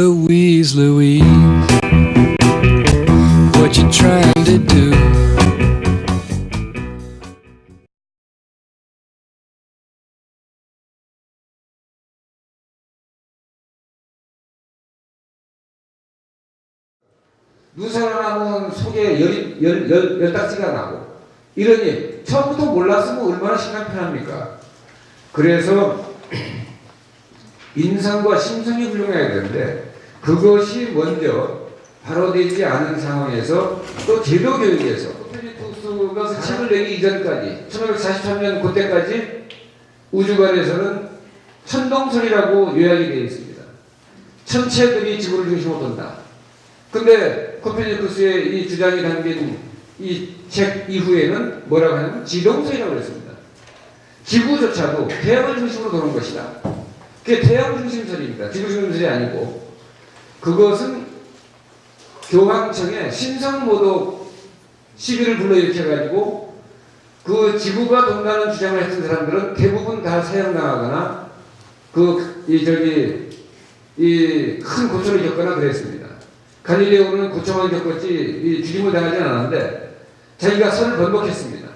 Louise, Louise, what you trying to do? 누설하면 속에 열딱지가 나고 이러니 처음부터 몰랐으면 얼마나 심한 편합니까? 그래서 인성과 심성이 훌륭해야 되는데 그것이 먼저 바로 되지 않은 상황에서 또 제도 교육에서 코페르니쿠스가 책을 내기 이전까지 1543년 그때까지 우주관에서는 천동설이라고 요약이 되어 있습니다. 천체들이 지구를 중심으로 돈다. 근데 코페르니쿠스의 이 주장이 담긴 이 책 이후에는 뭐라고 하냐면 지동설이라고 했습니다. 지구조차도 태양을 중심으로 도는 것이다. 그게 태양 중심설입니다. 지구 중심설이 아니고 그것은 교황청에 신성모독 시비를 불러일으켜가지고 그 지구가 돈다는 주장을 했던 사람들은 대부분 다 사형당하거나 큰 고초를 겪거나 그랬습니다. 갈릴레오는 고초만 겪었지 죽임을 당하지는 않았는데 자기가 선을 번복했습니다.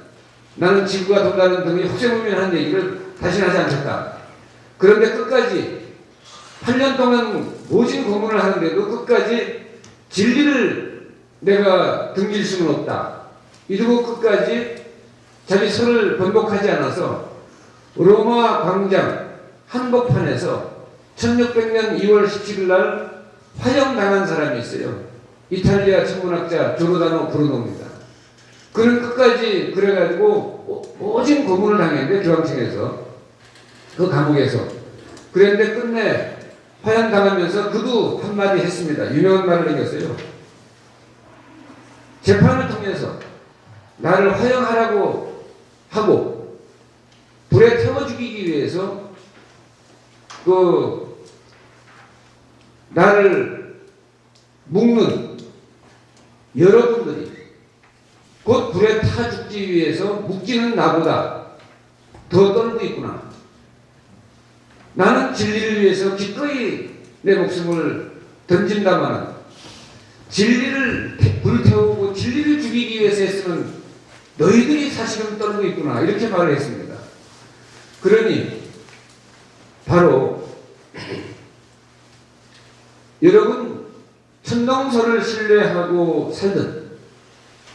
나는 지구가 돈다는 등의 혹세무민한 얘기를 다시는 하지 않겠다. 그런데 끝까지 8년 동안 모진 고문을 하는데도 끝까지 진리를 내가 등질 수는 없다. 이러고 끝까지 자기 선을 번복하지 않아서 로마 광장 한복판에서 1600년 2월 17일 날 화형당한 사람이 있어요. 이탈리아 천문학자 조르다노 브루노입니다. 그는 끝까지 그래가지고 모진 고문을 당했는데 교황청에서 그 감옥에서 그랬는데 끝내 화형당하면서 그도 한마디 했습니다. 유명한 말을 남겼어요. 재판을 통해서 나를 화형하라고 하고 불에 태워 죽이기 위해서 나를 묶는 여러분들이 곧 불에 타 죽기 위해서 묶이는 나보다 더 떨고 있구나. 나는 진리를 위해서 기꺼이 내 목숨을 던진다마는 진리를 불태우고 진리를 죽이기 위해서 했으면 너희들이 사실은 떨고 있구나. 이렇게 말을 했습니다. 그러니 바로 여러분 천동설을 신뢰하고 살든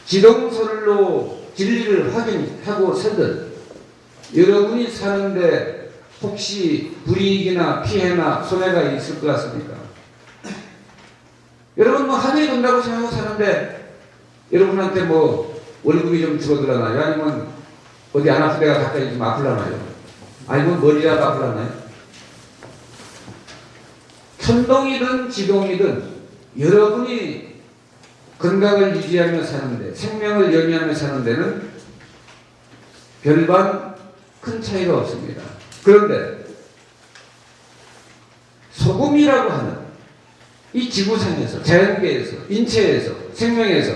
지동설로 진리를 확인하고 살든 여러분이 사는데 혹시 불이익이나 피해나 손해가 있을 것 같습니까? 여러분 뭐 하늘이 돈다고 생각하고 사는데 여러분한테 뭐 월급이 좀 줄어들었나요? 아니면 어디 안 아픈 데가 가까이 좀 아플라나요? 아니면 머리라도 아플라나요? 천동이든 지동이든 여러분이 건강을 유지하며 사는데 생명을 영위하며 사는 데는 별반 큰 차이가 없습니다. 그런데 소금이라고 하는 이 지구상에서 자연계에서 인체에서 생명에서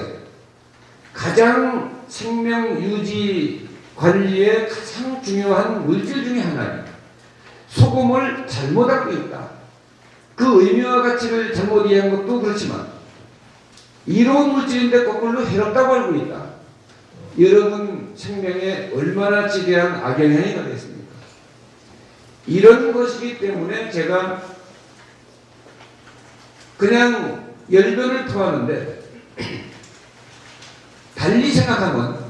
가장 생명 유지 관리에 가장 중요한 물질 중에 하나입니다. 소금을 잘못 알고 있다. 그 의미와 가치를 잘못 이해한 것도 그렇지만 이로운 물질인데 거꾸로 해롭다고 알고 있다. 여러분 생명에 얼마나 지대한 악영향이 가겠습니까? 이런 것이기 때문에 제가 그냥 열변을 토하는데 달리 생각하면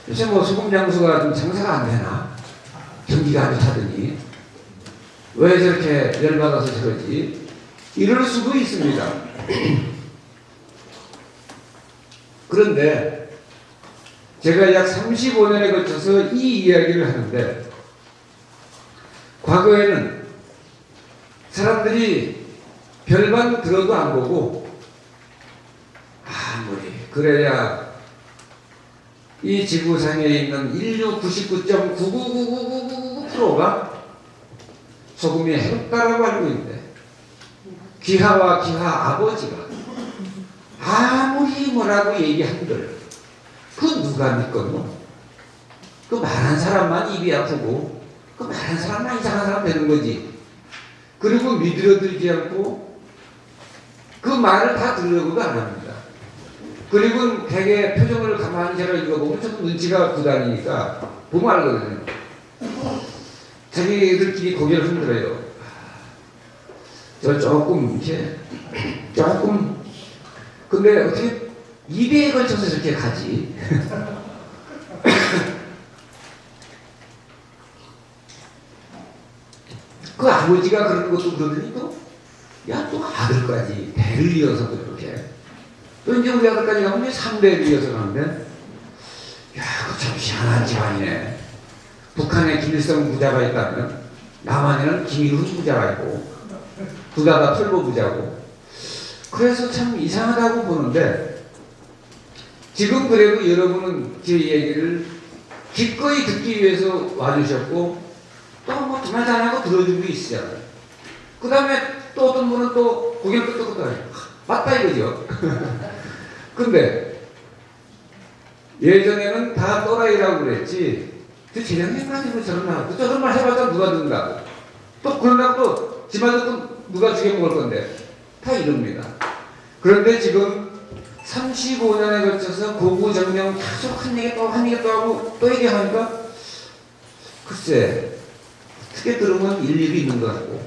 요새 뭐 소금 장수가 좀 장사가 안 되나? 경기가 안 좋다더니 왜 저렇게 열받아서 저러지? 이럴 수도 있습니다. 그런데 제가 약 35년에 걸쳐서 이 이야기를 하는데 과거에는 사람들이 별반 들어도 안 보고 아무리 그래야 이 지구상에 있는 인류 99.99999%가 소금이 해롭다라고 알고 있는데 귀하와 귀하 아버지가 아무리 뭐라고 얘기한들 그 누가 믿겠노? 그 말한 사람만 입이 아프고 그 말한 사람만 이상한 사람 되는 거지. 그리고 믿어들지 않고 그 말을 다 들으려고도 안 합니다. 그리고 되게 표정을 가만히 제가 읽어보면 저도 눈치가 구다니니까 보면 알거든요. 자기들끼리 고개를 흔들어요. 저 조금 이렇게 조금 근데 어떻게 2대에 걸쳐서 저렇게 가지? 그 아버지가 그러는 것도 그러더니 또 야 또 아들까지 배를 이어서 또 이렇게 또 이제 우리 아들까지 가면 3대를 이어서 가는데 야 그 참 희한한 집안이네. 북한에 김일성 부자가 있다면 남한에는 김일훈 부자가 있고 둘 다 털보 부자고 그래서 참 이상하다고 보는데 지금 그래도 여러분은 제 얘기를 기꺼이 듣기 위해서 와주셨고 또 뭐 두말 안 하고 들어주고 있으잖아요. 그 다음에 또 어떤 분은 또 고개 끄덕끄덕 맞다 이거죠. 근데 예전에는 다 또라이라고 그랬지 그 재량이 가지고 저런 말 저런 말 해봤자 누가 듣는다고 또 그런다고 또 지 말 듣고 누가 죽여먹을 건데 다 이럽니다. 그런데 지금 35년에 걸쳐서 고구정명 계속 한 얘기 또 한 얘기 또 하고 또 얘기하니까 글쎄 어떻게 들으면 일리가 있는 것 같고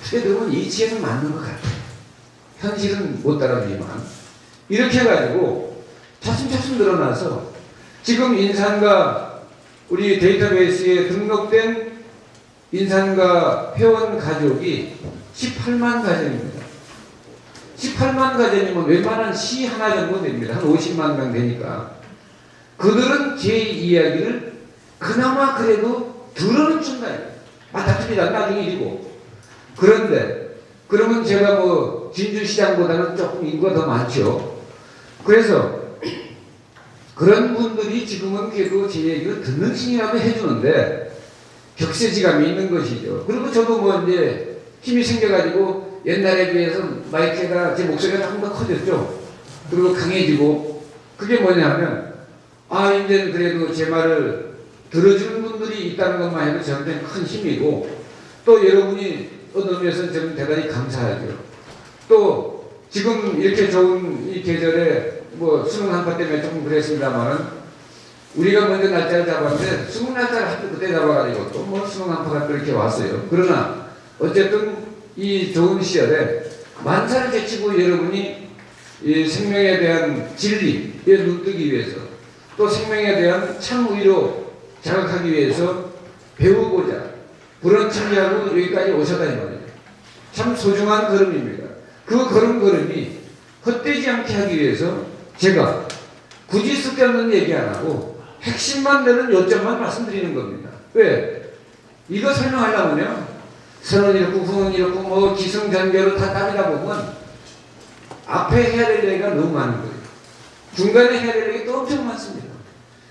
어떻게 들으면 이치에는 맞는 것 같아요. 현실은 못 따라주지만 이렇게 해가지고 차츰차츰 늘어나서 지금 인산과 우리 데이터베이스에 등록된 인산과 회원 가족이 18만 가정입니다. 18만 가정이면 웬만한 시 하나 정도 됩니다. 한 50만 명 되니까. 그들은 제 이야기를 그나마 그래도 들어는 준다요. 맞다틀리다 나중에 일이고. 그런데 그러면 제가 뭐 진주시장보다는 조금 인구가 더 많죠. 그래서 그런 분들이 지금은 그래도 제 얘기를 듣는 신이라도 해주는데 격세지감이 있는 것이죠. 그리고 저도 뭐 이제 힘이 생겨가지고 옛날에 비해서 마이크가 제 목소리가 조금 더 커졌죠. 그리고 강해지고 그게 뭐냐면 아 이제 그래도 제 말을 들어주는 분들이 있다는 것만 해도 저한테는 큰 힘이고 또 여러분이 어떤 의미에서는 저는 대단히 감사하죠. 또 지금 이렇게 좋은 이 계절에 뭐 수능 한파 때문에 조금 그랬습니다만은 우리가 먼저 날짜를 잡았는데 수능 날짜를 하도 그때 잡아가지고 또 뭐 수능 한파가 또 이렇게 왔어요. 그러나 어쨌든 이 좋은 시절에 만사를 제치고 여러분이 이 생명에 대한 진리에 눈뜨기 위해서 또 생명에 대한 참의로 자각하기 위해서 배우고자 불원 참여하고 여기까지 오셨다 이 말이에요. 참 소중한 걸음입니다. 그 걸음이 헛되지 않게 하기 위해서 제가 굳이 쓸데없는 얘기 안 하고 핵심만 되는 요점만 말씀드리는 겁니다. 왜? 이거 설명하려면요. 선언 이렇고 후원 이렇고 뭐 기승전결을 다 따지다 보면 앞에 해야 될 얘기가 너무 많은 거예요. 중간에 해야 될 얘기가 또 엄청 많습니다.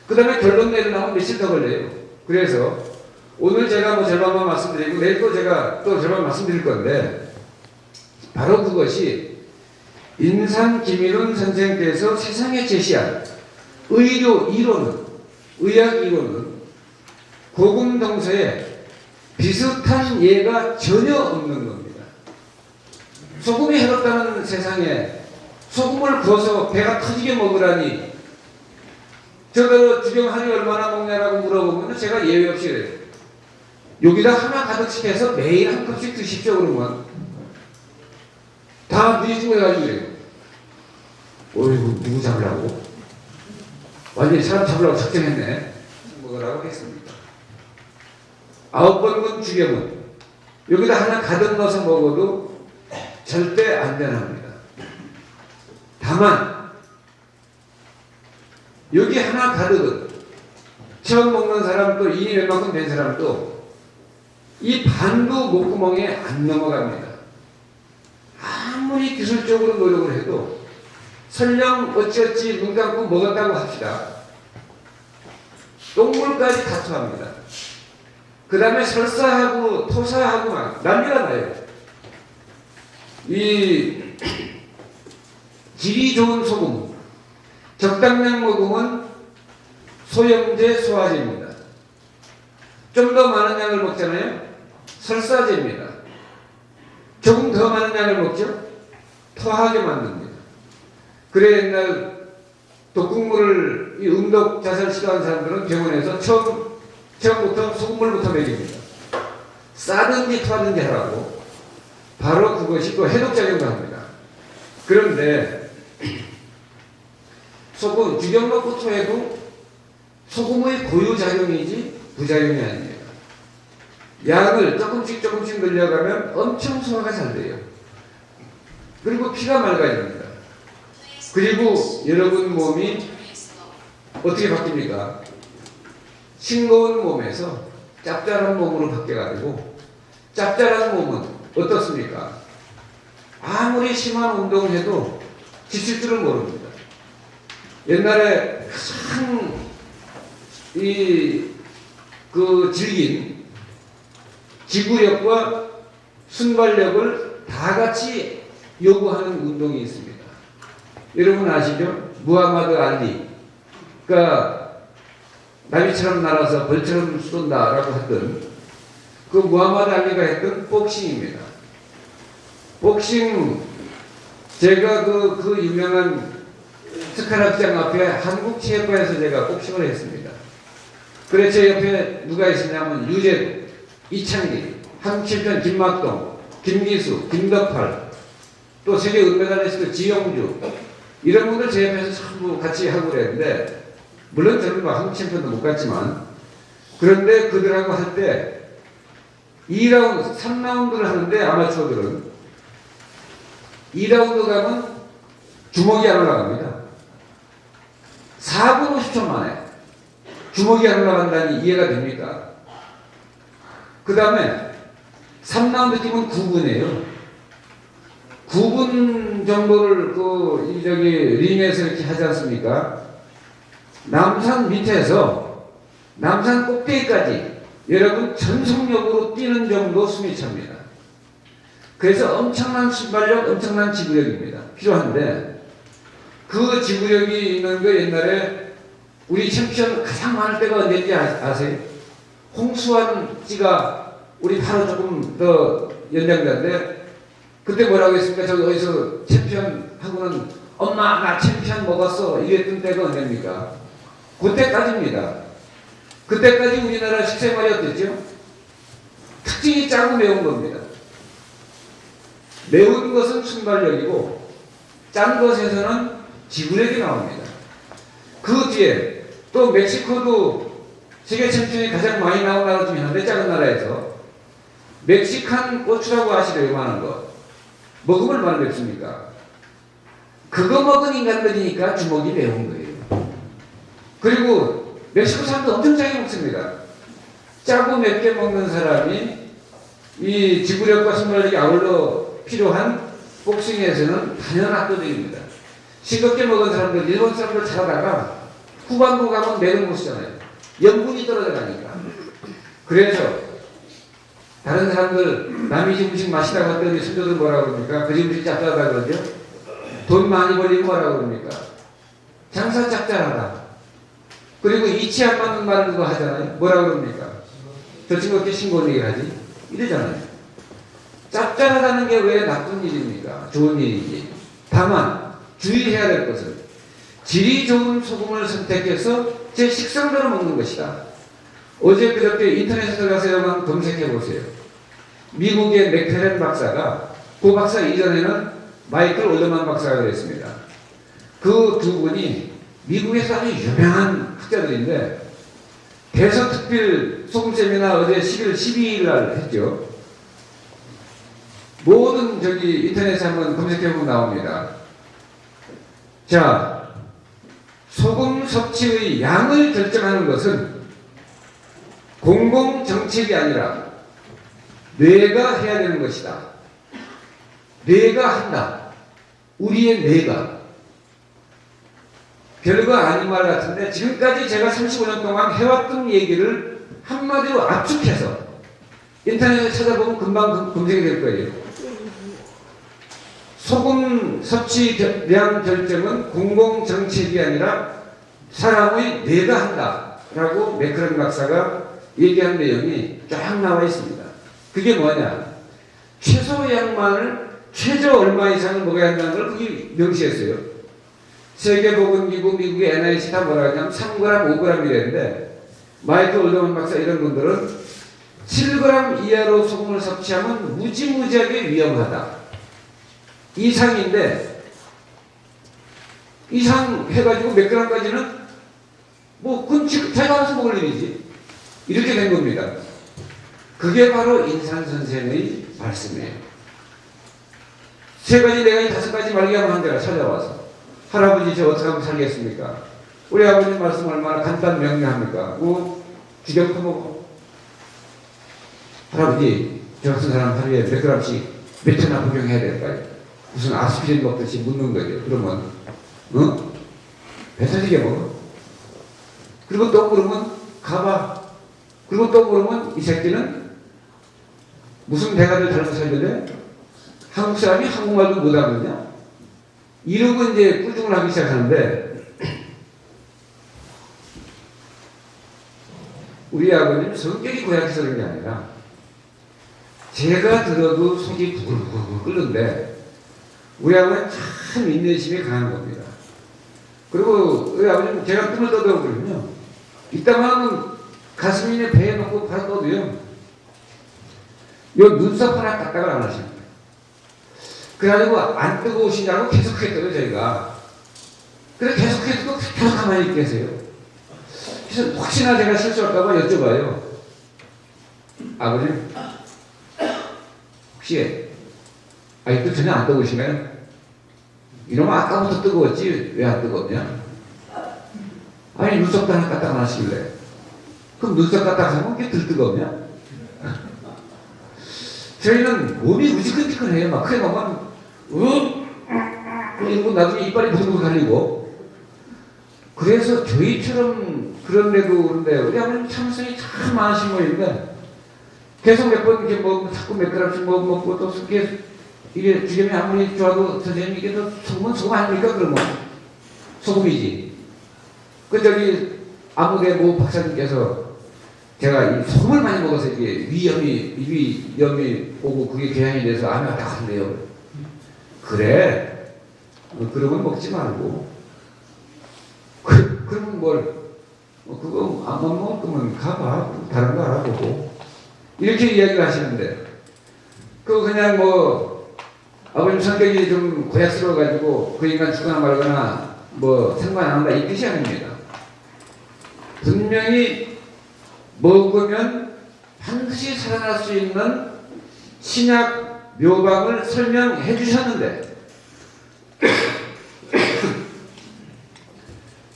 그 다음에 결론 내려나면 며칠 더 걸려요. 그래서 오늘 제가 뭐 절반만 말씀드리고 내일 또 제가 또 절반 말씀드릴 건데 바로 그것이 인산 김일훈 선생께서 세상에 제시한 의료 이론은 의학 이론은 고금동서에 비슷한 예가 전혀 없는 겁니다. 소금이 해롭다는 세상에 소금을 부어서 배가 터지게 먹으라니 저거 주병하니 얼마나 먹냐라고 물어보면 제가 예외 없이 그래요. 여기다 하나 가득씩 해서 매일 한 컵씩 드십시오 그러면 다 뒤집어가지고 그래요. 어이구 누구 잡으려고? 완전히 사람 잡으려고 작정했네. 먹으라고 했습니다. 9번은 주경은 여기다 하나 가득 넣어서 먹어도 절대 안전합니다. 다만 여기 하나 가득은 처음 먹는 사람도 인이 웬만큼 된 사람도 이 반도 목구멍에 안 넘어갑니다. 아무리 기술적으로 노력을 해도 설령 어찌어찌 눈 감고 먹었다고 합시다. 똥물까지 다 토합니다. 그 다음에 설사하고 토사하고 막 난리가 나요. 이 질이 좋은 소금, 적당량 먹으면 소염제, 소화제입니다. 좀 더 많은 양을 먹잖아요. 설사제입니다. 조금 더 많은 양을 먹죠. 토하게 만듭니다. 그래 옛날 독극물을 이 음독 자살 시도한 사람들은 병원에서 처음부터 소금물부터 먹입니다. 싸든지 토하든지 하라고. 바로 그것이 또 해독작용도 합니다. 그런데 소금 주경 넣고 토해도 소금의 고유작용이지 부작용이 아닙니다. 양을 조금씩 늘려가면 엄청 소화가 잘 돼요. 그리고 피가 맑아집니다. 그리고 여러분 몸이 어떻게 바뀝니까? 싱거운 몸에서 짭짤한 몸으로 바뀌어가지고, 짭짤한 몸은 어떻습니까? 아무리 심한 운동을 해도 지칠 줄은 모릅니다. 옛날에 참 질긴 지구력과 순발력을 다 같이 요구하는 운동이 있습니다. 여러분 아시죠? 무하마드 알리. 그러니까 나비처럼 날아서 벌처럼 쏜다라고 했던 그 무하마드 알리가 했던 복싱입니다. 복싱, 제가 그 유명한 스카락장 앞에 한국체육관에서 제가 복싱을 했습니다. 그래 제 옆에 누가 있었냐면 유재구, 이창기, 한국챔피언 김막동, 김기수, 김덕팔, 또 세계 은메달리스트 지영주, 이런 분들 제 옆에서 전부 같이 하고 그랬는데, 물론 저는 뭐 한국 챔피언도 못 갔지만, 그런데 그들하고 할 때 2라운드, 3라운드를 하는데 아마추어들은 2라운드 가면 주먹이 안 올라갑니다. 4분 50초 만에 주먹이 안 올라간다니 이해가 됩니까? 그 다음에 3라운드 뛰면 9분이에요. 9분 정도를 링에서 이렇게 하지 않습니까? 남산 밑에서 남산 꼭대기까지 여러분 전속력으로 뛰는 정도 숨이 찹니다. 그래서 엄청난 순발력, 엄청난 지구력입니다. 필요한데, 그 지구력이 있는 거 옛날에 우리 챔피언 가장 많을 때가 언제인지 아세요? 홍수환 씨가 우리 바로 조금 더 연장자인데, 그때 뭐라고 했습니까? 저기 어디서 챔피언 하고는 엄마 나 챔피언 먹었어 이랬던 때가 언제입니까? 그때까지입니다. 그때까지 우리나라 식생활이 어땠죠? 특징이 짜고 매운 겁니다. 매운 것은 순발력이고 짠 것에서는 지구력이 나옵니다. 그 뒤에 또 멕시코도 세계 챔피언이 가장 많이 나온 나라 중에 하나인데, 작은 나라에서 멕시칸 고추라고 아시죠? 요만한 거 먹으면 얼마나 맵습니까? 그거 먹은 인간들이니까 주먹이 매운 거예요. 그리고 멕시코 사람도 엄청 짜게 먹습니다. 짜고 맵게 먹는 사람이 이 지구력과 순발력이 아울러 필요한 복싱에서는 단연 압도적입니다. 싱겁게 먹은 사람들, 일본 사람들 잘하다가 후반부 가면 매운 못 쓰잖아요. 염분이 떨어져 가니까. 그래서 다른 사람들 남이 집 음식 맛있다고 했더니 선조들 뭐라 그럽니까? 그 집 음식 짭짤하다 그러죠? 돈 많이 벌리면 뭐라 그럽니까? 장사 짭짤하다. 그리고 이치 안 맞는 말을 누가 하잖아요. 뭐라 그럽니까? 저 친구가 이렇게 신고는 얘기를 하지? 이러잖아요. 짭짤하다는 게 왜 나쁜 일입니까? 좋은 일이지. 다만 주의해야 될 것은 질이 좋은 소금을 선택해서 제 식성대로 먹는 것이다. 어제 그저께 인터넷에 들어가서 여러분 검색해 보세요. 미국의 맥페렌 박사가, 그 박사 이전에는 마이클 올더만 박사가 그랬습니다. 그 두 분이 미국에서 아주 유명한 학자들인데, 대서특필 소금 세미나 어제 11월 12일 날 했죠. 모든 인터넷에 한번 검색해보면 나옵니다. 자, 소금 섭취의 양을 결정하는 것은 공공정책이 아니라 뇌가 해야 되는 것이다. 뇌가 한다. 우리의 뇌가. 별거 아닌 말 같은데, 지금까지 제가 35년 동안 해왔던 얘기를 한마디로 압축해서 인터넷에 찾아보면 금방 검색이 될 거예요. 소금 섭취량 결정은 공공정책이 아니라 사람의 뇌가 한다라고 맥크런 박사가 얘기한 내용이 쫙 나와 있습니다. 그게 뭐냐? 최소량만을 최저 얼마 이상을 먹어야 한다는 걸 그게 명시했어요. 세계보건기구, 미국의 NIC 다 뭐라 하냐면 3g, 5g이랬는데 마이클 올더만 박사 이런 분들은 7g 이하로 소금을 섭취하면 무지무지하게 위험하다. 이상인데 이상 해가지고 몇 g까지는 뭐 그건 자기가 알아서 먹을 일이지. 이렇게 된 겁니다. 그게 바로 인산 선생의 말씀이에요. 3가지, 4가지, 5가지 말기암 환자가 찾아와서 할아버지 저 어떻게 하면 살겠습니까? 우리 아버님 말씀 얼마나 간단 명료합니까? 뭐 죽여 퍼먹어. 할아버지 저 같은 사람 하루에 몇 g씩 몇 회나 복용해야 될까요? 무슨 아스피린 먹듯이 묻는 거죠. 그러면 배 터지게 먹어. 그리고 또 물으면 가봐. 그리고 또 물으면 이 새끼는 무슨 대가를 달고 살길래 한국 사람이 한국말도 못하거든요. 이러고 이제 꿀중을 하기 시작하는데 우리 아버님 성격이 고약해서 그런 게 아니라 제가 들어도 속이 부글부글 끓는데 우리 아버님 참 인내심이 강한 겁니다. 그리고 우리 아버님 제가 꿈을 떠들어 보면요. 이따가는 가슴이나 배에 놓고 바로 떠도요. 요 눈썹 하나 닦다가 안 하십니다. 그래가지고 안 뜨거우시냐고 계속했더니 저희가. 그래 계속해도 계속 가만히 계세요. 그래서 혹시나 제가 실수할까봐 여쭤봐요. 아버님 혹시 아직도 전혀 안 뜨거우시나요? 이러면 아까부터 뜨거웠지 왜 안 뜨겁냐? 아니 눈썹도 하나 까딱 안 하시길래 그럼 눈썹 까딱 하면 그게 덜 뜨겁냐? 저희는 몸이 우지끈지끈해요. 막 크게 먹으면 이러고 나중에 이빨이 부들부들 갈리고. 그래서 저희처럼 그런데도 그런데 우리 아버님 참성이 참 많으신 분인데 계속 몇 번 이렇게 먹으면 자꾸 몇 g씩 먹고 또 이게 주겸이 아무리 좋아도 선생님 이게 또 소금은 소금 아닙니까? 그러면 소금이지. 그 저기 아무개 모 박사님께서 제가 이 소금을 많이 먹어서 이게 위염이 오고 그게 경향이 돼서 암이 왔다 갔는데요. 그래. 그러면 먹지 말고. 그러면 뭘? 그거 안 먹을 거면 가봐. 다른 거 알아보고. 이렇게 이야기를 하시는데 그냥 뭐 아버님 성격이 좀 고약스러워가지고 그 인간 죽거나 말거나 뭐 상관 안 한다 이 뜻이 아닙니다. 분명히 먹으면 반드시 살아날 수 있는 신약 묘방을 설명해 주셨는데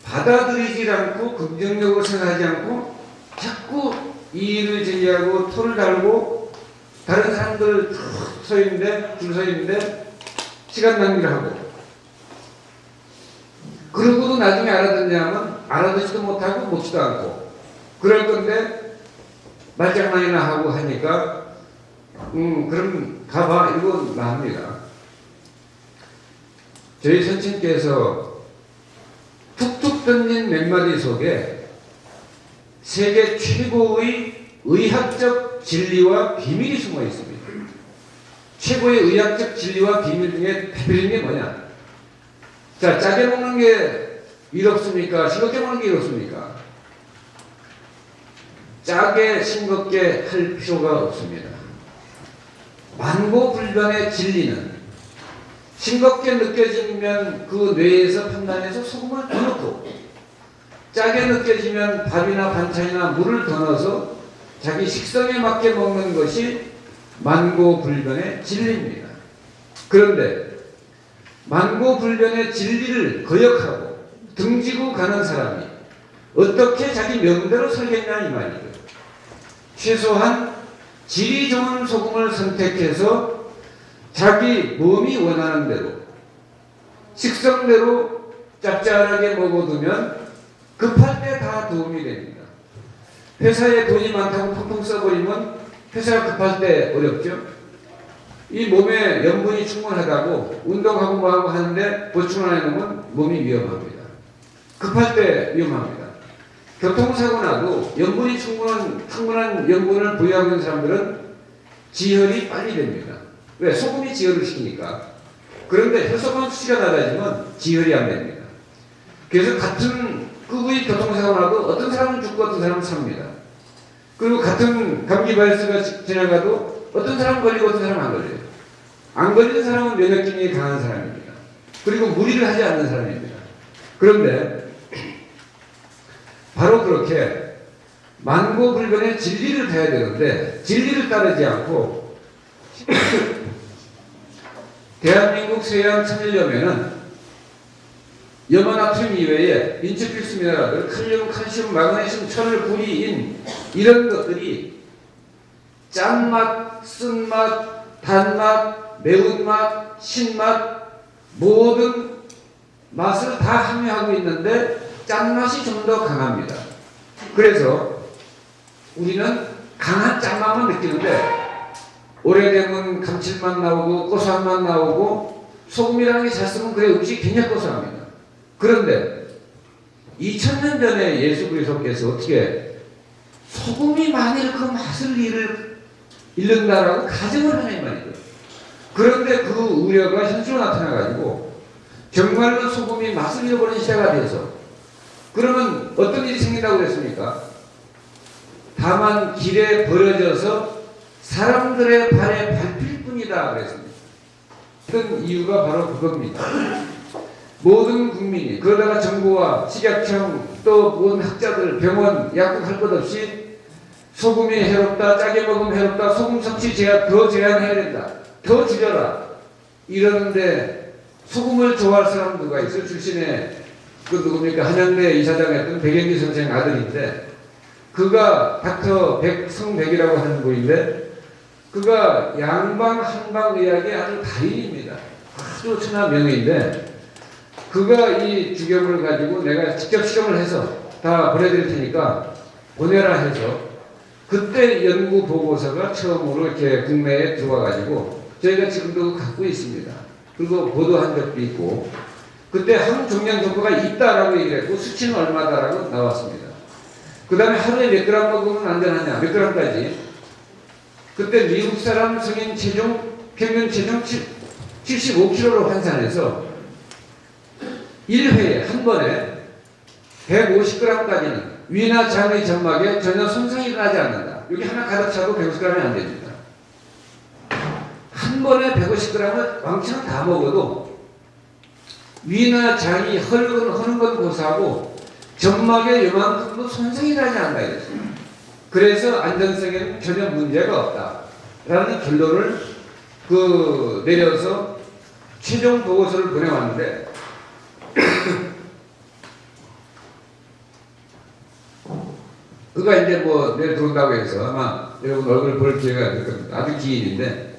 받아들이지 않고 긍정적으로 생각하지 않고 자꾸 이의를 제기하고 토를 달고 다른 사람들 줄 서 있는데 시간 낭비를 하고 그러고도 나중에 알아듣냐면 알아듣지도 못하고 먹지도 않고 그럴 건데 말장난이나 하고 하니까 그럼 가봐 이러고 나옵니다. 저희 선친께서 툭툭 던진 몇 마디 속에 세계 최고의 의학적 진리와 비밀이 숨어 있습니다. 최고의 의학적 진리와 비밀 중에 대표적인 게 뭐냐? 자, 짜게 먹는 게 이롭습니까? 싱겁게 먹는 게 이롭습니까? 짜게 싱겁게 할 필요가 없습니다. 만고불변의 진리는 싱겁게 느껴지면 그 뇌에서 판단해서 소금을 더 넣고 짜게 느껴지면 밥이나 반찬이나 물을 더 넣어서 자기 식성에 맞게 먹는 것이 만고불변의 진리입니다. 그런데 만고불변의 진리를 거역하고 등지고 가는 사람이 어떻게 자기 명대로 살겠냐 이 말이죠. 최소한 질이 좋은 소금을 선택해서 자기 몸이 원하는 대로 식성대로 짭짤하게 먹어두면 급할 때 다 도움이 됩니다. 회사에 돈이 많다고 펑펑 써버리면 회사가 급할 때 어렵죠. 이 몸에 염분이 충분하다고 운동하고 뭐하고 하는데 보충을 안 해놓으면 몸이 위험합니다. 급할 때 위험합니다. 교통사고 나도 충분한 염분을 보유하고 있는 사람들은 지혈이 빨리 됩니다. 왜? 소금이 지혈을 시키니까. 그런데 혈소판 수치가 낮아지면 지혈이 안 됩니다. 그래서 같은 급의 교통사고 나도 어떤 사람은 죽고 어떤 사람은 삽니다. 그리고 같은 감기 바이러스가 지나가도 어떤 사람은 걸리고 어떤 사람은 안 걸려요. 안 걸리는 사람은 면역 기능이 강한 사람입니다. 그리고 무리를 하지 않는 사람입니다. 그런데 바로 그렇게 만고불변의 진리를 배워야 되는데 진리를 따르지 않고 대한민국 서해안 천일염에는 염화나트륨 이외에 인체필수 미네랄들 칼륨, 칼슘, 마그네슘, 철, 구리인 이런 것들이 짠맛, 쓴맛, 단맛, 매운맛, 신맛 모든 맛을 다 함유하고 있는데 짠맛이 좀 더 강합니다. 그래서 우리는 강한 짠맛만 느끼는데 오래되면 감칠맛 나오고 고소한 맛 나오고 소금이라는 게 잘 쓰면 그래 음식이 굉장히 고소합니다. 그런데 2000년 전에 예수 그리스도께서 어떻게 소금이 만일 그 맛을 잃는다라고 가정을 하는 말이죠. 그런데 그 우려가 현실로 나타나가지고 정말로 소금이 맛을 잃어버리는 시대가 돼서 그러면 어떤 일이 생긴다고 그랬습니까? 다만 길에 버려져서 사람들의 발에 밟힐 뿐이다 그랬습니다. 어떤 이유가 바로 그겁니다. 모든 국민이 그러다가 정부와 식약청 또 모든 학자들 병원 약국 할 것 없이 소금이 해롭다 짜게 먹으면 해롭다 소금 섭취 더 제한해야 된다 더 줄여라 이러는데 소금을 좋아할 사람 누가 있어요? 출신에 그 누굽니까? 한양대 이사장 했던 백연기 선생 아들인데 그가 닥터 성백이라고 하는 분인데 그가 양방 한방 의학의 아주 달인입니다. 아주 천하 명의인데 그가 이 주겸을 가지고 내가 직접 실험을 해서 다 보내드릴 테니까 보내라 해서 그때 연구 보고서가 처음으로 이렇게 국내에 들어와 가지고 저희가 지금도 갖고 있습니다. 그리고 보도한 적도 있고 그때 항종양 정보가 있다라고 얘기를 했고 수치는 얼마다라고 나왔습니다. 그 다음에 하루에 몇 그램 먹으면 안전하냐 몇 그램까지 그때 미국 사람 성인 체중 평균 체중 75kg로 환산해서 1회에 한 번에 150g까지는 위나 장의 점막에 전혀 손상이 일어나지 않는다. 여기 하나 가득 차도 150g이 안 됩니다. 한 번에 150g을 왕창 다 먹어도 위나 장이 허는 건 고사하고 점막에 요만큼도 손상이 일어나지 않는다 이랬어요. 그래서 안전성에는 전혀 문제가 없다라는 결론을 내려서 최종 보고서를 보내왔는데 그가 이제 뭐 내일 들어온다고 해서 아마 여러분 얼굴 볼 기회가 될 겁니다. 아주 기인인데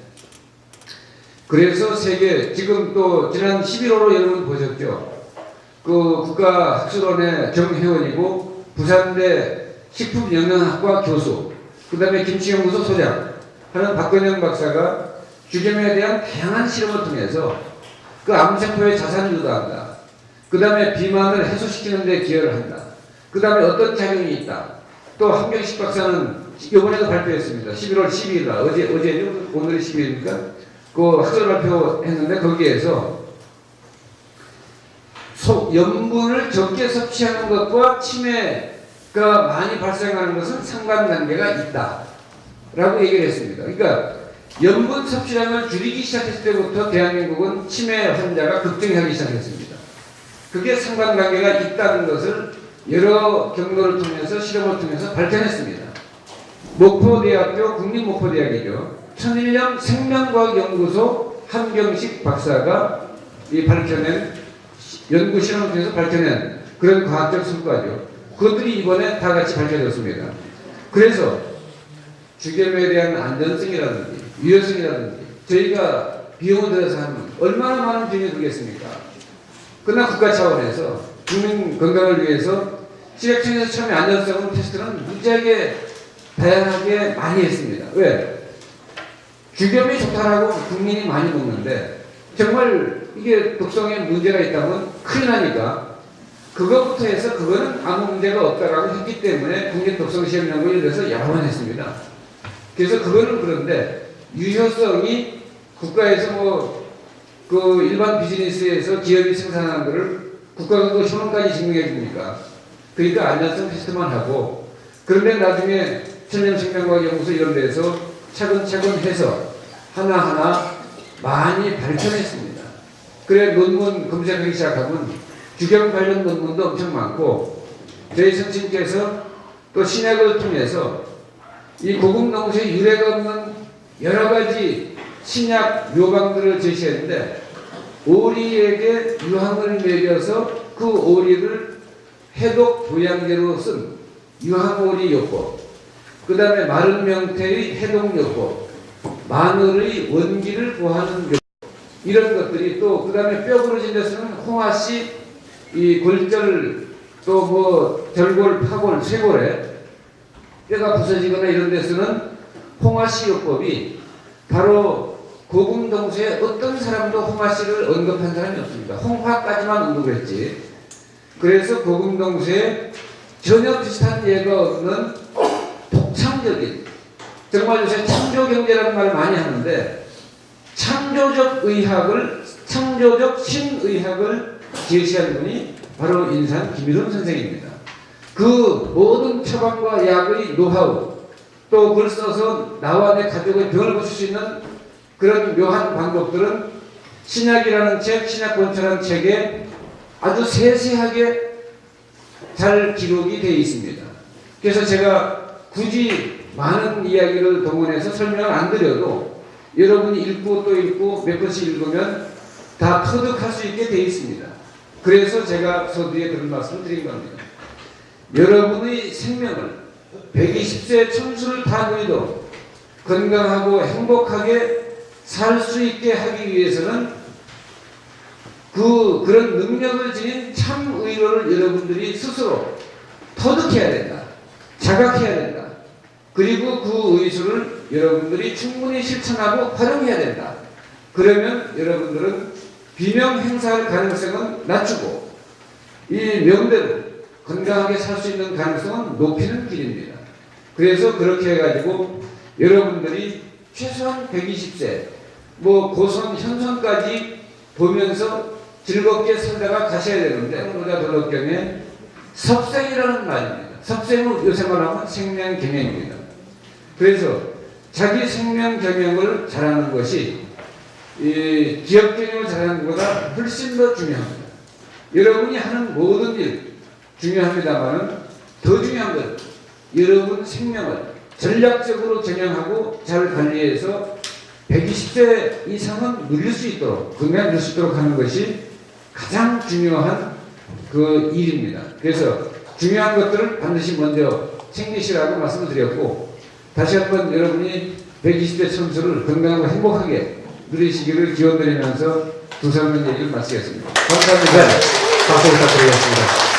그래서 세계 지금 또 지난 11월로 여러분 보셨죠? 그 국가학술원의 정회원이고 부산대 식품영양학과 교수 그 다음에 김치연구소 소장 하는 박건영 박사가 주겸에 대한 다양한 실험을 통해서 그 암세포의 자산 유도한다. 그 다음에 비만을 해소시키는 데 기여를 한다. 그 다음에 어떤 작용이 있다. 또 한경식 박사는 이번에도 발표했습니다. 11월 12일 날 어제죠? 오늘이 12일입니까? 그 학술 발표했는데 거기에서 염분을 적게 섭취하는 것과 치매가 많이 발생하는 것은 상관관계가 있다 라고 얘기를 했습니다. 그러니까 염분 섭취량을 줄이기 시작했을 때부터 대한민국은 치매 환자가 급증하기 시작했습니다. 그게 상관관계가 있다는 것을 여러 경로를 통해서 실험을 통해서 발견했습니다. 목포대학교 국립목포대학이죠. 천일염 생명과학연구소 한경식 박사가 밝혀낸 연구 실험을 통해서 밝혀낸 그런 과학적 성과죠. 그것들이 이번에 다 같이 밝혀졌습니다. 그래서 주겸에 대한 안전성이라든지 유효성이라든지 저희가 비용을 들여서 하면 얼마나 많은 비용이 들겠습니까? 그러나 국가 차원에서 국민 건강을 위해서 식약청에서 처음에 안전성 테스트는 무지하게 다양하게 많이 했습니다. 왜? 주겸이 좋다라고 국민이 많이 먹는데 정말 이게 독성에 문제가 있다면 큰일 나니까 그것부터 해서 그거는 아무 문제가 없다라고 했기 때문에 국민 독성 시험 연구를 위해서 여러 번 했습니다. 그래서 그거는 그런데 유효성이 국가에서 뭐 그 일반 비즈니스에서 기업이 생산하는 거를 국가가 그 효능까지 증명해 줍니까? 그러니까 안전성 테스트만 하고, 그런데 나중에 천연생명과학연구소 이런 데서 차근차근 해서 하나하나 많이 발전했습니다. 그래 논문 검색하기 시작하면 주경 관련 논문도 엄청 많고, 저희 선생님께서 또 신약을 통해서 이 고금농수의 유래가 없는 여러 가지 신약 묘방들을 제시했는데, 오리에게 유황을 먹여서 그 오리를 해독 보양제로 쓴 유황오리 요법, 그 다음에 마른 명태의 해독요법, 마늘의 원기를 보하는 요법, 이런 것들이 또 그 다음에 뼈 부러진 데서는 홍화씨 이 골절 또 뭐 절골, 파골, 쇄골에 뼈가 부서지거나 이런 데서는 홍화씨 요법이 바로 고금동수에 어떤 사람도 홍화씨를 언급한 사람이 없습니다. 홍화까지만 언급을 했지. 그래서 고금동수에 전혀 비슷한 예가 없는 독창적인, 정말 요새 창조경제라는 말을 많이 하는데 창조적 의학을, 창조적 신의학을 제시한 분이 바로 인산 김일원 선생입니다. 그 모든 처방과 약의 노하우, 또 글 써서 나와 내 가족의 병을 고칠 수 있는 그런 묘한 방법들은 신약이라는 책, 신약본처라는 책에 아주 세세하게 잘 기록이 되어 있습니다. 그래서 제가 굳이 많은 이야기를 동원해서 설명을 안 드려도 여러분이 읽고 또 읽고 몇 번씩 읽으면 다 터득할 수 있게 되어 있습니다. 그래서 제가 서두에 그런 말씀을 드린 겁니다. 여러분의 생명을 120세 천수를 다 누리도록 건강하고 행복하게 살 수 있게 하기 위해서는 그런 능력을 지닌 참 의로를 여러분들이 스스로 터득해야 된다. 자각해야 된다. 그리고 그 의술을 여러분들이 충분히 실천하고 활용해야 된다. 그러면 여러분들은 비명 행사할 가능성은 낮추고 이 명대로 건강하게 살 수 있는 가능성은 높이는 길입니다. 그래서 그렇게 해가지고 여러분들이 최소한 120세, 뭐 고선, 현선까지 보면서 즐겁게 살다가 가셔야 되는데, 노자 도덕경에 섭생이라는 말입니다. 섭생은 요새 말하면 생명경영입니다. 그래서 자기 생명경영을 잘하는 것이 이 기업경영을 잘하는 것보다 훨씬 더 중요합니다. 여러분이 하는 모든 일 중요합니다만 더 중요한 건 여러분 생명을 전략적으로 경영하고 잘 관리해서 120세 이상은 누릴 수 있도록, 건강 누릴 수 있도록 하는 것이 가장 중요한 그 일입니다. 그래서 중요한 것들을 반드시 먼저 챙기시라고 말씀을 드렸고, 다시 한번 여러분이 120세 천수를 건강하고 행복하게 누리시기를 기원드리면서 두 사람의 얘기를 마치겠습니다. 감사합니다. 네, 박수 부탁드리겠습니다.